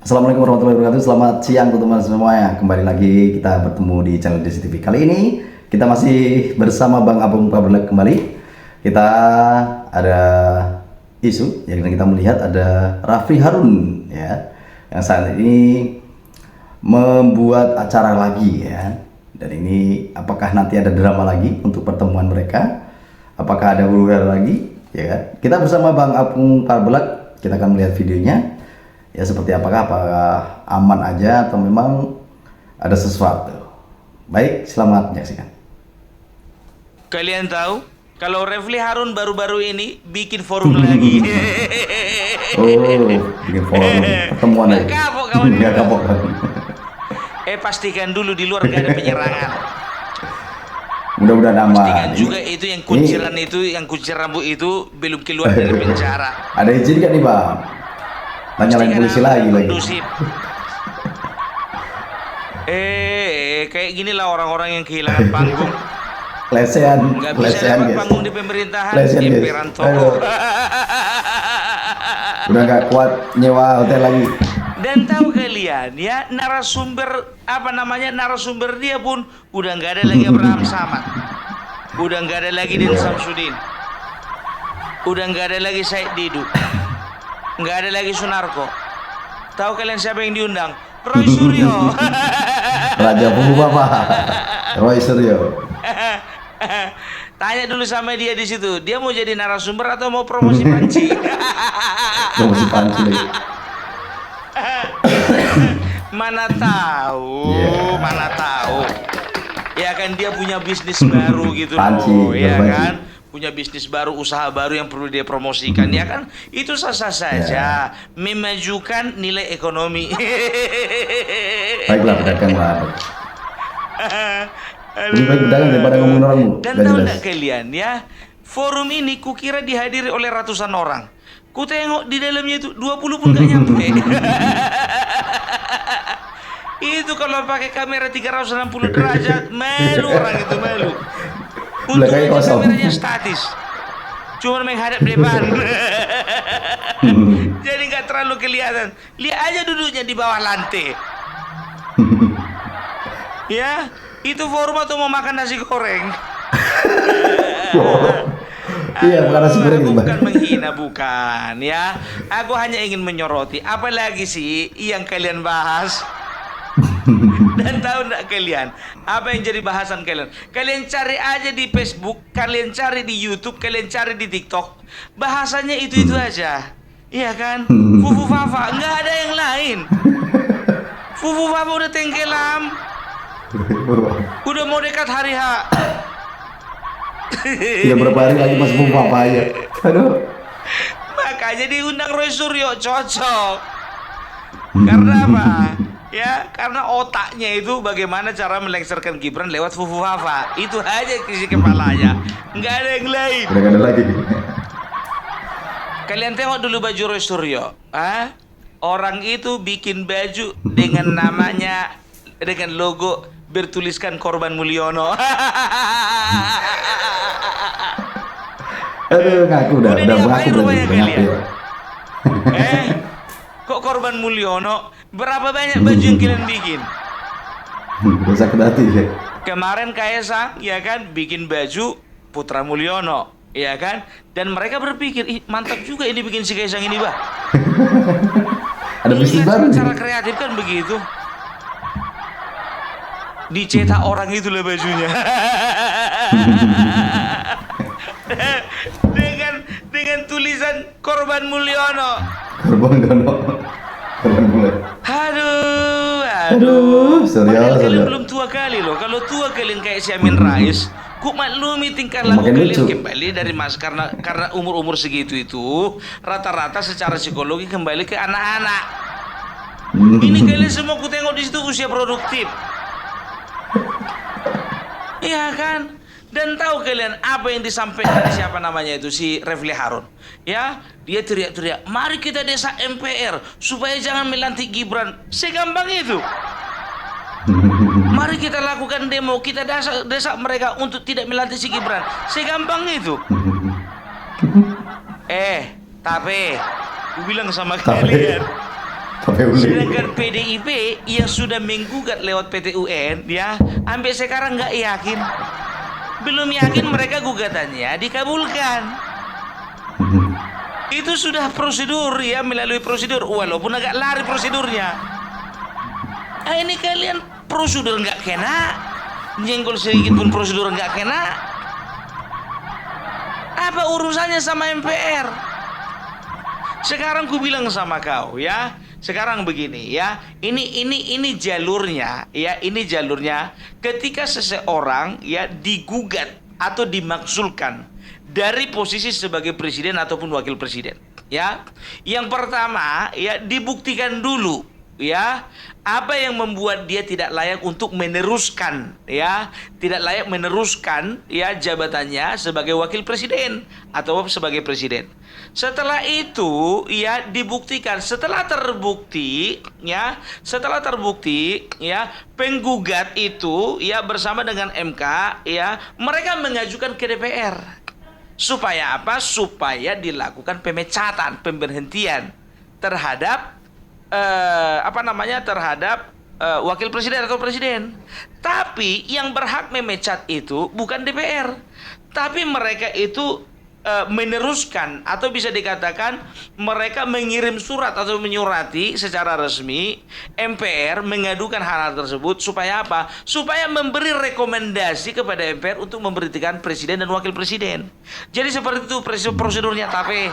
Assalamualaikum warahmatullahi wabarakatuh. Selamat siang teman-teman semuanya. Kembali lagi kita bertemu di channel Desi TV. Kali ini kita masih bersama Bang Apung Pabelek kembali. Kita ada isu yang kita melihat ada Rafli Harun ya, yang saat ini membuat acara lagi ya. Dan ini apakah nanti ada drama lagi untuk pertemuan mereka? Apakah ada huru-hara lagi? Ya kan? Kita bersama Bang Apung Pabelek, kita akan melihat videonya. Ya seperti apakah aman aja atau memang ada sesuatu. Baik, selamat menyaksikan. Kalian tahu kalau Rafli Harun baru-baru ini bikin forum lagi. Oh, bikin forum pertemuan lagi. Kapok kawan. Nggak kapok kan? Pastikan dulu di luar gak ada penyerangan. Mudah-mudahan aman. Pastikan juga itu yang kunciran itu, yang kuncir rambut itu belum keluar dari penjara. Ada izin kan nih Bang? Tanya-lain polisi lagi. Kayak gini lah orang-orang yang kehilangan panggung. Lesehan, Nggak bisa lesehan dapat guys. panggung di pemerintahan, Lesehan, guys. emperan toko. Udah nggak kuat nyewa hotel lagi. Dan tahu kalian ya, narasumber dia pun udah nggak ada lagi Abraham Samad, udah nggak ada lagi Din Samsudin, udah nggak ada lagi Said Didu, nggak ada lagi Sunarko. Tahu kalian siapa yang diundang? Roy Suryo. Raja Bumbu Bapak, Roy Suryo. Tanya dulu sama dia di situ, dia mau jadi narasumber atau mau promosi panci? Promosi panci lagi. Mana tahu, mana tahu. Ya kan dia punya bisnis baru gitu Panci, loh, ya panci. kan? Punya bisnis baru, usaha baru yang perlu dia promosikan, ya kan? Itu sah-sah saja, memajukan nilai ekonomi. Baiklah, pedagang lah. Lebih baik pedagang daripada ngomongin orang bu. Dan tahu nggak kalian ya, forum ini kukira dihadiri oleh ratusan orang. Ku tengok di dalamnya itu 20 pun gak nyampe. Itu kalau pakai kamera 360 derajat, malu orang itu, malu. Untuk Belakangnya itu kosong. kameranya statis, cuma menghadap depan. Jadi nggak terlalu kelihatan. Lihat aja duduknya di bawah lantai. Ya, itu forum atau mau makan nasi goreng? Iya, bukan nasi goreng itu, Bang. Bukan menghina, bukan ya. Aku hanya ingin menyoroti. Apalagi sih yang kalian bahas? Dan tahu enggak kalian apa yang jadi bahasan kalian? Kalian cari aja di Facebook, kalian cari di YouTube, kalian cari di TikTok. Bahasanya itu aja. Iya kan? Fufu Fafa, nggak ada yang lain. Fufu Fafa udah tenggelam. Udah mau dekat hari H. Ya berapa hari lagi Mas Bumbu Bapak ya. Aduh. Makanya diundang Roy Suryo, cocok. Karena apa? Ya, karena otaknya itu bagaimana cara melengsarkan Gibran lewat Fufu Fafa. Itu aja isi kepalanya. Nggak ada yang lain. Udah gak ada lagi. Kalian tengok dulu baju Roy Suryo. Orang itu bikin baju dengan namanya, dengan logo bertuliskan Korban Mulyono. Aduh, ngaku udah diapain mengaku rupanya berarti. kalian? Kok Korban Mulyono? Berapa banyak baju yang kalian bikin? Udah sakit hati ya. Kemarin Kaisang, ya kan, bikin baju Putra Mulyono, ya kan? Dan mereka berpikir, ih mantap juga ini bikin si Kaisang ini, bah. Ada bisnis baru Cara nih. kreatif kan begitu. Dicetak orang itu lah bajunya. dengan tulisan Korban Mulyono. Korban Dono. Korban mulai. Aduh. Suryo, Padahal kalian Suryo. belum tua kali loh. Kalau tua kalian kayak si Amin Rais, ku maklumi tingkah laku Makin kalian lucu. kembali dari karena umur segitu itu rata-rata secara psikologi kembali ke anak-anak. Ini kalian semua ku tengok di situ usia produktif. Iya kan? Dan tahu kalian apa yang disampaikan siapa namanya itu si Rafli Harun? Ya, dia teriak-teriak, "Mari kita desak MPR supaya jangan melantik Gibran." Segampang itu. Mari kita lakukan demo, kita desak mereka untuk tidak melantik si Gibran. Segampang itu. Tapi, aku bilang sama kalian, KPU. Sedangkan PDIP yang sudah menggugat lewat PT UN ya, sampai sekarang nggak yakin. Belum yakin mereka gugatannya dikabulkan. Itu sudah prosedur ya, melalui prosedur walaupun agak lari prosedurnya. Ini kalian prosedur nggak kena, nyenggol sedikit pun prosedur nggak kena. Apa urusannya sama MPR? Sekarang ku bilang sama kau ya. Sekarang begini ya. Ini jalurnya ya, ini jalurnya ketika seseorang ya digugat atau dimaksulkan dari posisi sebagai presiden ataupun wakil presiden ya. Yang pertama ya, dibuktikan dulu ya apa yang membuat dia tidak layak untuk meneruskan ya, tidak layak meneruskan ya jabatannya sebagai wakil presiden atau sebagai presiden. Setelah itu ya dibuktikan, setelah terbukti ya penggugat itu ya bersama dengan MK ya, mereka mengajukan ke DPR. Supaya apa? Supaya dilakukan pemecatan, pemberhentian terhadap terhadap wakil presiden atau presiden. Tapi yang berhak memecat itu bukan DPR, tapi mereka itu meneruskan, atau bisa dikatakan mereka mengirim surat atau menyurati secara resmi MPR mengadukan hal-hal tersebut. Supaya apa? Supaya memberi rekomendasi kepada MPR untuk memberhentikan presiden dan wakil presiden. Jadi seperti itu prosedurnya. Tapi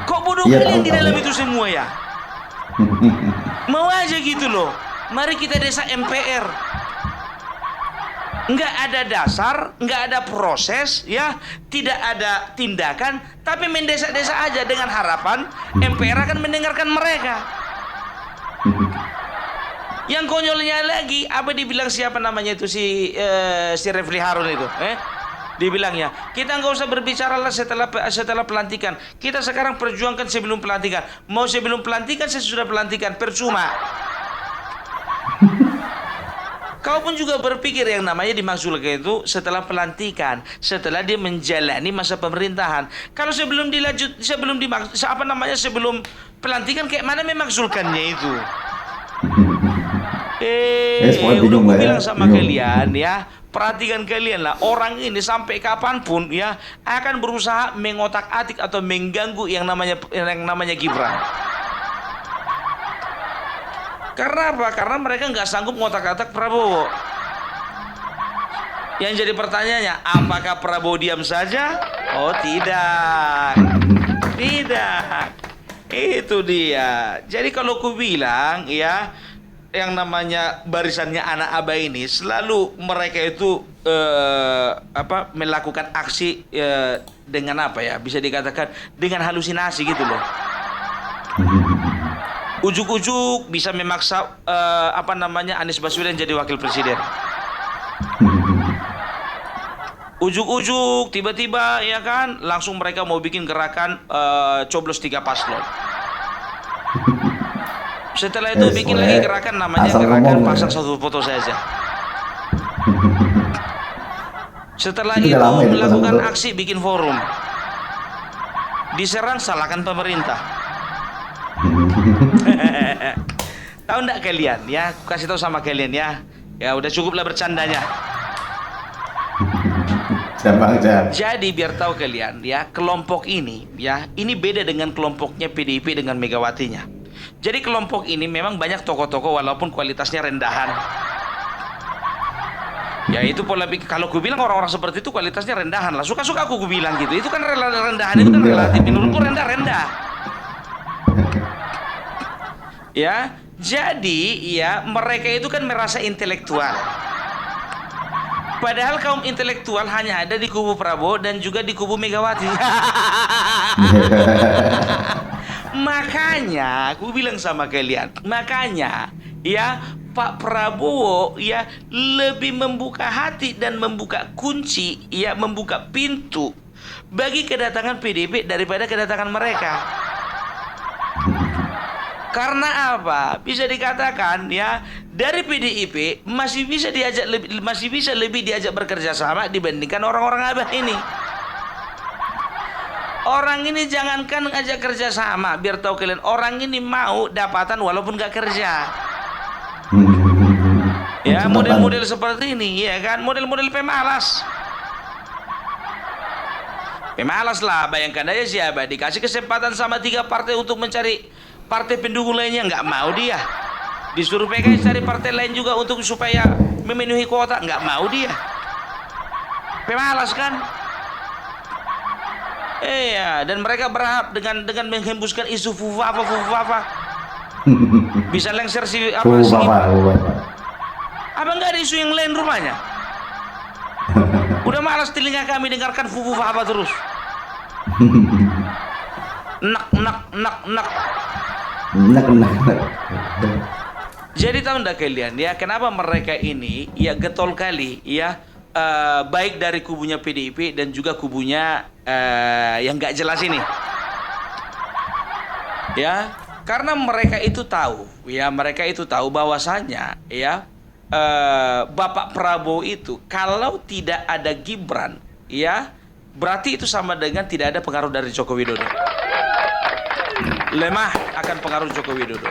kok bodoh Iya, kalian tahu, di dalam tahu. itu semua ya? Mau aja gitu loh. Mari kita desak MPR. Nggak ada dasar, nggak ada proses ya, tidak ada tindakan, tapi mendesak-desak aja dengan harapan MPR akan mendengarkan mereka. Yang konyolnya lagi, apa dibilang siapa namanya itu si Refli Harun itu, dibilangnya kita nggak usah berbicara lah setelah pelantikan. Kita sekarang perjuangkan sebelum pelantikan. Mau sebelum pelantikan, sesudah pelantikan, percuma. Kau pun juga berpikir yang namanya dimaksulkan itu setelah pelantikan, setelah dia menjalani masa pemerintahan. Kalau sebelum pelantikan, kayak mana memaksulkannya itu? Semua Udah bingung aku lah ya, bilang sama bingung. kalian ya, perhatikan kalian lah, orang ini sampai kapanpun ya akan berusaha mengotak-atik atau mengganggu yang namanya Gibran. Karena apa? Karena mereka nggak sanggup ngotak-atik Prabowo. Yang jadi pertanyaannya, apakah Prabowo diam saja? Oh tidak, tidak. Itu dia. Jadi kalau ku bilang ya, yang namanya barisannya anak Aba ini selalu mereka itu melakukan aksi dengan apa ya? Bisa dikatakan dengan halusinasi gitu loh. Ujuk-ujuk bisa memaksa Anies Baswedan jadi wakil presiden. Ujuk-ujuk tiba-tiba ya kan langsung mereka mau bikin gerakan coblos 3 paslon. Setelah itu bikin lagi gerakan namanya gerakan pasang satu foto saja. Setelah itu melakukan aksi bikin forum. Diserang salahkan pemerintah. Tahu enggak kalian ya? Aku kasih tahu sama kalian ya. Ya udah cukuplah bercandanya. Jadi biar tahu kalian ya, kelompok ini ya, ini beda dengan kelompoknya PDIP dengan Megawatinya. Jadi kelompok ini memang banyak tokoh-tokoh walaupun kualitasnya rendahan. Ya itu pola pikir. Kalau gue bilang orang-orang seperti itu kualitasnya rendahan lah. Suka-suka aku bilang gitu. Itu kan rendahan, itu kan relatif. Menurutku rendah-rendah. Ya, jadi ya mereka itu kan merasa intelektual. Padahal kaum intelektual hanya ada di kubu Prabowo dan juga di kubu Megawati. Makanya aku bilang sama kalian, makanya ya Pak Prabowo ya lebih membuka hati dan membuka kunci, ya membuka pintu bagi kedatangan PDIP daripada kedatangan mereka. Karena apa? Bisa dikatakan ya dari PDIP masih bisa lebih diajak bekerja sama dibandingkan orang-orang Abah ini. Orang ini jangankan ngajak kerja sama, biar tahu kalian, orang ini mau dapatan walaupun nggak kerja. Ya, model-model seperti ini, ya kan, model-model pemalas. Pemalas lah, bayangkan aja siapa dikasih kesempatan sama 3 partai untuk mencari partai pendukung lainnya, nggak mau dia. Disuruh PKS cari partai lain juga untuk supaya memenuhi kuota, nggak mau dia. Pemalas kan? Iya, dan mereka berharap dengan menghembuskan isu fufafa bisa lengser si apa si Abang nggak ada isu yang lain rumahnya. Udah malas telinga kami dengarkan fufafa terus. Nak. Jadi tahu ndak kalian ya, kenapa mereka ini ya getol kali ya, baik dari kubunya PDIP dan juga kubunya yang nggak jelas ini. Ya, karena mereka itu tahu bahwasanya ya, Bapak Prabowo itu kalau tidak ada Gibran ya, berarti itu sama dengan tidak ada pengaruh dari Joko Widodo. Lemah akan pengaruh Joko Widodo.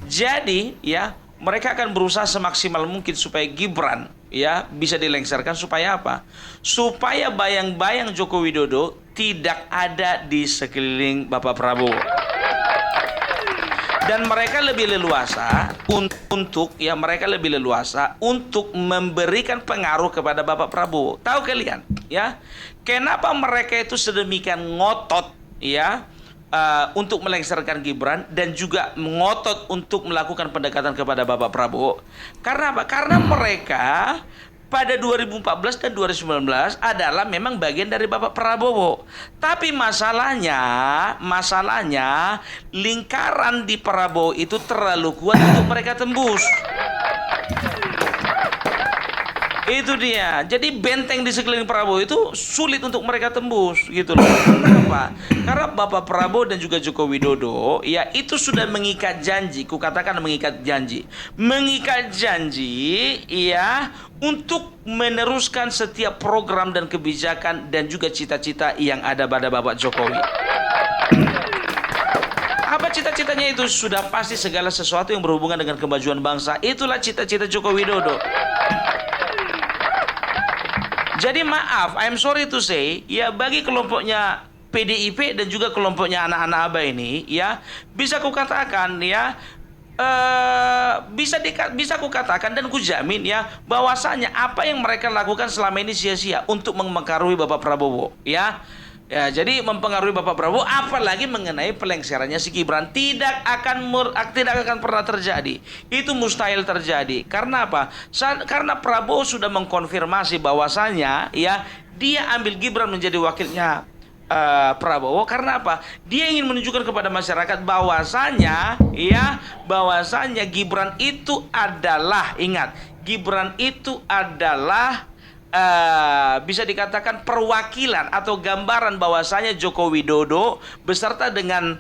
Jadi ya, mereka akan berusaha semaksimal mungkin supaya Gibran ya bisa dilengsarkan, supaya apa? Supaya bayang-bayang Joko Widodo tidak ada di sekeliling Bapak Prabowo. Dan mereka lebih leluasa untuk memberikan pengaruh kepada Bapak Prabowo. Tahu kalian ya, kenapa mereka itu sedemikian ngotot ya, untuk melengsarkan Gibran dan juga ngotot untuk melakukan pendekatan kepada Bapak Prabowo? Karena apa? Karena mereka pada 2014 dan 2019 adalah memang bagian dari Bapak Prabowo. Tapi masalahnya lingkaran di Prabowo itu terlalu kuat untuk mereka tembus. Itu dia. Jadi benteng di sekeliling Prabowo itu sulit untuk mereka tembus gitu loh. Kenapa? Karena Bapak Prabowo dan juga Joko Widodo ya itu sudah mengikat janji, kukatakan mengikat janji ya, untuk meneruskan setiap program dan kebijakan dan juga cita-cita yang ada pada Bapak Jokowi. Apa cita-citanya itu? Sudah pasti segala sesuatu yang berhubungan dengan kemajuan bangsa. Itulah cita-cita Joko Widodo. Jadi maaf, I'm sorry to say, ya bagi kelompoknya PDIP dan juga kelompoknya anak-anak Aba ini, ya bisa kukatakan ya, bisa kukatakan dan kujamin ya, bahwasanya apa yang mereka lakukan selama ini sia-sia untuk mempengaruhi Bapak Prabowo, ya. Ya, jadi mempengaruhi Bapak Prabowo, apalagi mengenai pelengserannya si Gibran, tidak akan pernah terjadi. Itu mustahil terjadi. Karena apa? Karena Prabowo sudah mengkonfirmasi bahwasanya ya dia ambil Gibran menjadi wakilnya Prabowo. Karena apa? Dia ingin menunjukkan kepada masyarakat bahwasanya Gibran itu adalah, ingat, Gibran itu adalah bisa dikatakan perwakilan atau gambaran bahwasanya Joko Widodo beserta dengan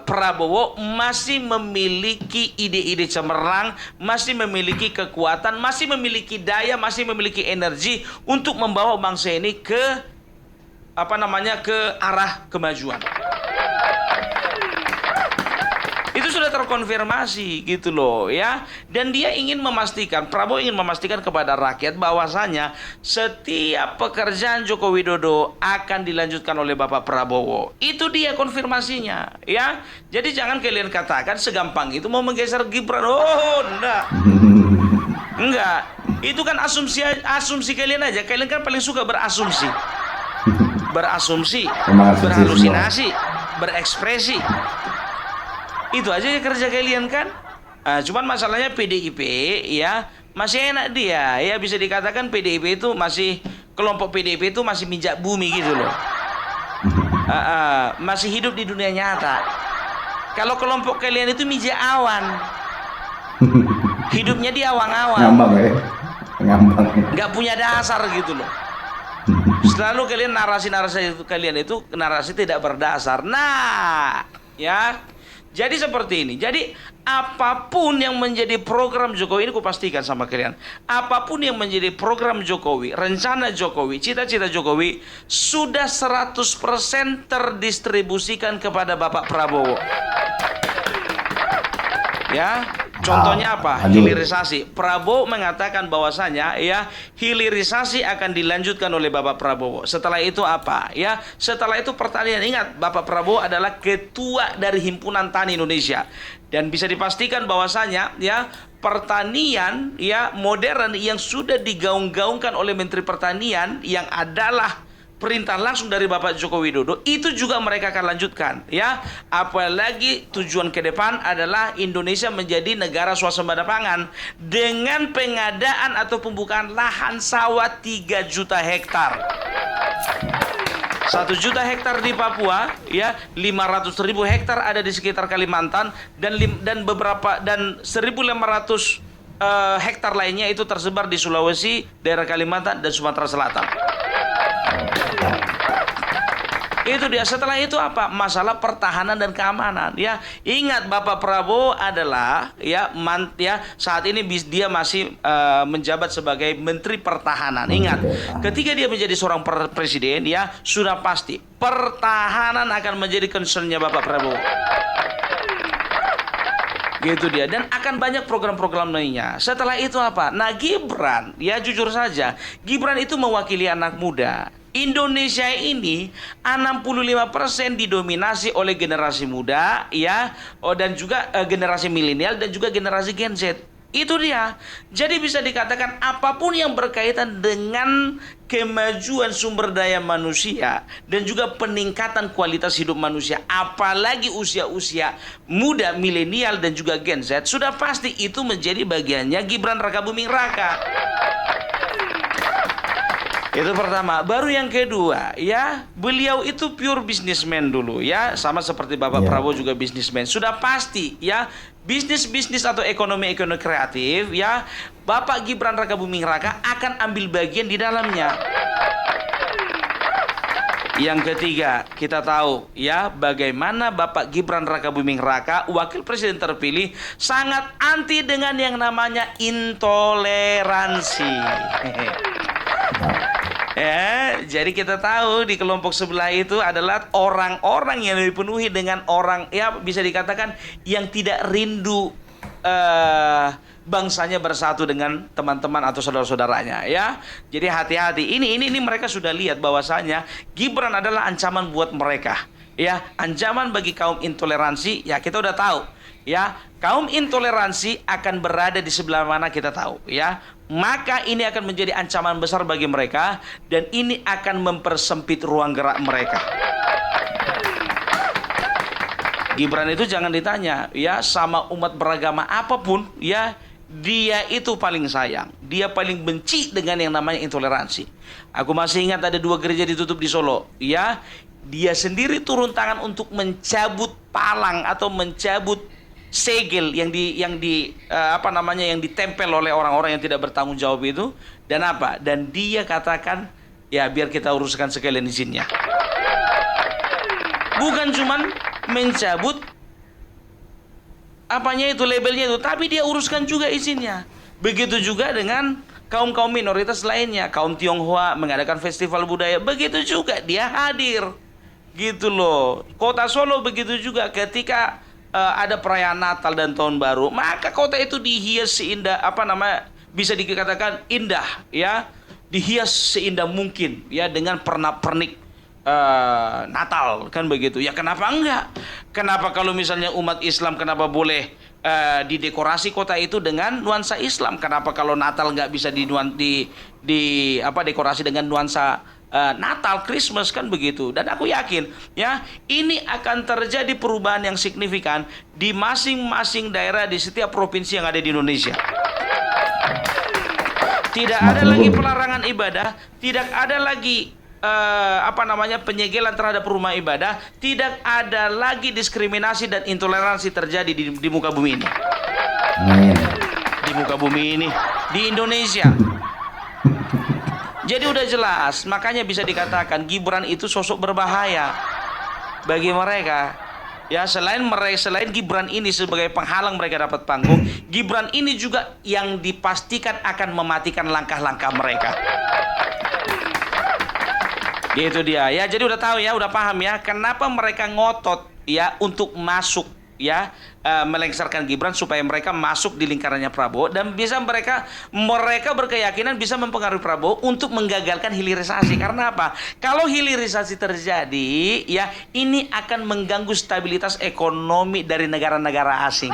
Prabowo masih memiliki ide-ide cemerlang, masih memiliki kekuatan, masih memiliki daya, masih memiliki energi untuk membawa bangsa ini ke ke arah kemajuan. Itu sudah terkonfirmasi gitu loh ya. Dan dia ingin memastikan, Prabowo ingin memastikan kepada rakyat bahwasanya setiap pekerjaan Joko Widodo akan dilanjutkan oleh Bapak Prabowo. Itu dia konfirmasinya ya. Jadi jangan kalian katakan segampang itu mau menggeser Gibran. Oh, enggak. Itu kan asumsi kalian aja. Kalian kan paling suka berasumsi. Berhalusinasi, berekspresi. Itu aja ya kerja kalian kan. Cuman masalahnya PDIP ya masih enak dia ya, bisa dikatakan PDIP itu masih, kelompok PDIP itu masih minjak bumi gitu loh. Masih hidup di dunia nyata. Kalau kelompok kalian itu minjak awan, hidupnya di awang-awang, ngambang, nggak punya dasar gitu loh. Selalu kalian narasi kalian itu narasi tidak berdasar. Nah ya, Jadi seperti ini. Jadi apapun yang menjadi program Jokowi, ini kupastikan sama kalian, apapun yang menjadi program Jokowi, rencana Jokowi, cita-cita Jokowi sudah 100% terdistribusikan kepada Bapak Prabowo. Ya, contohnya apa? Lanjut. Hilirisasi. Prabowo mengatakan bahwasanya ya hilirisasi akan dilanjutkan oleh Bapak Prabowo. Setelah itu apa? Ya, setelah itu pertanian. Ingat, Bapak Prabowo adalah ketua dari Himpunan Tani Indonesia. Dan bisa dipastikan bahwasanya ya pertanian ya modern yang sudah digaung-gaungkan oleh Menteri Pertanian yang adalah perintah langsung dari Bapak Joko Widodo, itu juga mereka akan lanjutkan ya. Apalagi tujuan ke depan adalah Indonesia menjadi negara swasembada pangan dengan pengadaan atau pembukaan lahan sawah 3 juta hektar. 1 juta hektar di Papua ya, 500.000 hektar ada di sekitar Kalimantan dan beberapa dan 1.500 hektar lainnya itu tersebar di Sulawesi, daerah Kalimantan dan Sumatera Selatan. Itu dia. Setelah itu apa? Masalah pertahanan dan keamanan ya. Ingat, Bapak Prabowo adalah ya saat ini dia masih menjabat sebagai Menteri Pertahanan. Ingat, ketika dia menjadi seorang presiden ya, sudah pasti pertahanan akan menjadi concernnya Bapak Prabowo. Gitu dia. Dan akan banyak program-program lainnya. Setelah itu apa? Nah, Gibran, ya jujur saja, Gibran itu mewakili anak muda. Indonesia ini 65% didominasi oleh generasi muda ya, dan juga generasi milenial dan juga generasi Gen Z. Itu dia. Jadi bisa dikatakan apapun yang berkaitan dengan kemajuan sumber daya manusia dan juga peningkatan kualitas hidup manusia, apalagi usia-usia muda, milenial dan juga Gen Z, sudah pasti itu menjadi bagiannya Gibran Rakabuming Raka. Itu pertama. Baru yang kedua ya, beliau itu pure businessman dulu ya, sama seperti Bapak Prabowo juga businessman. Sudah pasti ya, bisnis atau ekonomi kreatif ya, Bapak Gibran Rakabuming Raka akan ambil bagian di dalamnya. Yang ketiga, kita tahu ya bagaimana Bapak Gibran Rakabuming Raka, wakil presiden terpilih, sangat anti dengan yang namanya intoleransi. Ya, jadi kita tahu di kelompok sebelah itu adalah orang-orang yang dipenuhi dengan orang ya bisa dikatakan yang tidak rindu bangsanya bersatu dengan teman-teman atau saudara-saudaranya ya. Jadi hati-hati. Ini mereka sudah lihat bahwasanya Gibran adalah ancaman buat mereka. Ya, ancaman bagi kaum intoleransi ya kita udah tahu. Ya, kaum intoleransi akan berada di sebelah mana kita tahu ya. Maka ini akan menjadi ancaman besar bagi mereka dan ini akan mempersempit ruang gerak mereka. Gibran itu jangan ditanya ya, sama umat beragama apapun ya, dia itu paling sayang. Dia paling benci dengan yang namanya intoleransi. Aku masih ingat ada 2 gereja ditutup di Solo ya. Dia sendiri turun tangan untuk mencabut palang atau mencabut segel yang ditempel oleh orang-orang yang tidak bertanggung jawab itu. Dan apa? Dan dia katakan ya biar kita uruskan sekalian izinnya. Bukan cuman mencabut labelnya itu, tapi dia uruskan juga izinnya. Begitu juga dengan kaum-kaum minoritas lainnya. Kaum Tionghoa mengadakan festival budaya, begitu juga dia hadir. Gitu loh. Kota Solo begitu juga ketika ada perayaan Natal dan Tahun Baru, maka kota itu dihias seindah bisa dikatakan indah ya, dihias seindah mungkin ya dengan pernak-pernik Natal kan begitu ya. Kenapa enggak? Kenapa kalau misalnya umat Islam kenapa boleh didekorasi kota itu dengan nuansa Islam? Kenapa kalau Natal enggak bisa dekorasi dengan nuansa Natal, Christmas kan begitu. Dan aku yakin ya, ini akan terjadi perubahan yang signifikan di masing-masing daerah di setiap provinsi yang ada di Indonesia. Tidak ada lagi pelarangan ibadah, tidak ada lagi penyegelan terhadap rumah ibadah, tidak ada lagi diskriminasi dan intoleransi terjadi di muka bumi ini. Di muka bumi ini, di Indonesia. Jadi udah jelas, makanya bisa dikatakan Gibran itu sosok berbahaya bagi mereka. Ya, selain Gibran ini sebagai penghalang mereka dapat panggung, Gibran ini juga yang dipastikan akan mematikan langkah-langkah mereka. Gitu dia ya. Jadi udah tahu ya, udah paham ya kenapa mereka ngotot ya untuk masuk ya, melengsarkan Gibran supaya mereka masuk di lingkarannya Prabowo, dan bisa mereka berkeyakinan bisa mempengaruhi Prabowo untuk menggagalkan hilirisasi. Karena apa? Kalau hilirisasi terjadi ya, ini akan mengganggu stabilitas ekonomi dari negara-negara asing.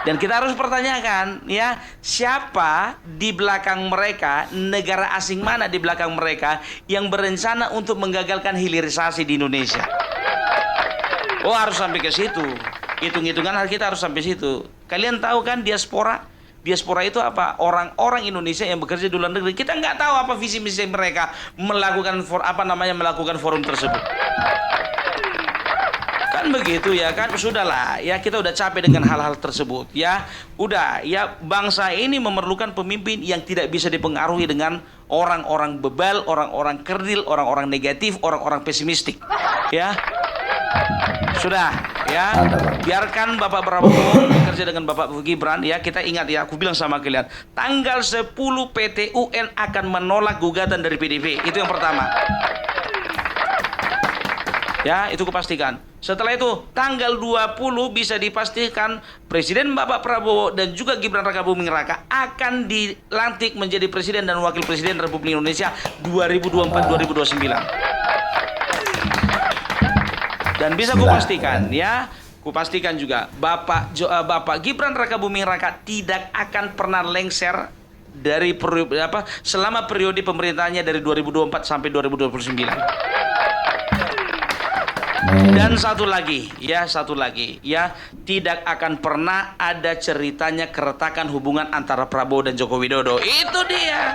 Dan kita harus pertanyakan ya, siapa di belakang mereka, negara asing mana di belakang mereka yang berencana untuk menggagalkan hilirisasi di Indonesia. Oh, harus sampai ke situ. Hitung-hitungan kita harus sampai situ. Kalian tahu kan diaspora? Diaspora itu apa? Orang-orang Indonesia yang bekerja di luar negeri. Kita nggak tahu apa visi misi mereka melakukan melakukan forum tersebut. Kan begitu ya kan, sudahlah ya, kita udah capek dengan hal-hal tersebut ya. Udah ya, bangsa ini memerlukan pemimpin yang tidak bisa dipengaruhi dengan orang-orang bebal, orang-orang kerdil, orang-orang negatif, orang-orang pesimistik ya. Sudah ya, biarkan Bapak Prabowo bekerja dengan Bapak Gibran ya. Kita ingat ya, aku bilang sama kalian, tanggal 10 PT UN akan menolak gugatan dari PDIP. Itu yang pertama. Ya, itu kupastikan. Setelah itu, tanggal 20 bisa dipastikan Presiden Bapak Prabowo dan juga Gibran Raka Buming Raka akan dilantik menjadi Presiden dan Wakil Presiden Republik Indonesia 2024-2029. Dan bisa kupastikan ya, kupastikan juga Bapak Gibran Raka Buming Raka tidak akan pernah lengser dari selama periode pemerintahannya dari 2024 sampai 2029. Dan satu lagi ya, tidak akan pernah ada ceritanya keretakan hubungan antara Prabowo dan Joko Widodo. Itu dia.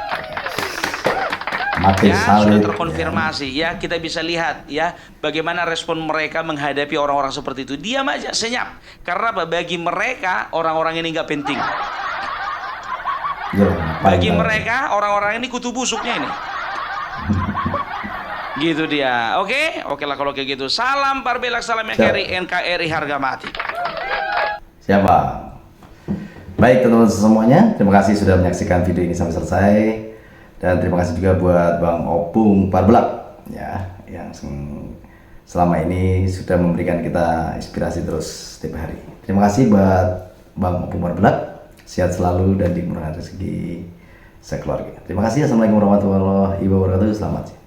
Ya, sudah terkonfirmasi ya. Kita bisa lihat ya bagaimana respon mereka menghadapi orang-orang seperti itu. Diam aja, senyap. Karena apa? Bagi mereka orang-orang ini nggak penting. Bagi mereka orang-orang ini kutu busuknya ini. Gitu dia. Oke lah kalau kayak gitu. Salam Parbelak, salam NKRI harga mati. Siapa? Baik teman-teman semuanya, terima kasih sudah menyaksikan video ini sampai selesai. Dan terima kasih juga buat Bang Opung Parbelak ya, yang selama ini sudah memberikan kita inspirasi terus setiap hari. Terima kasih buat Bang Opung Parbelak. Sehat selalu dan dimurahkan rezeki sekeluarga. Terima kasih. Assalamualaikum warahmatullahi wabarakatuh. Selamat siang.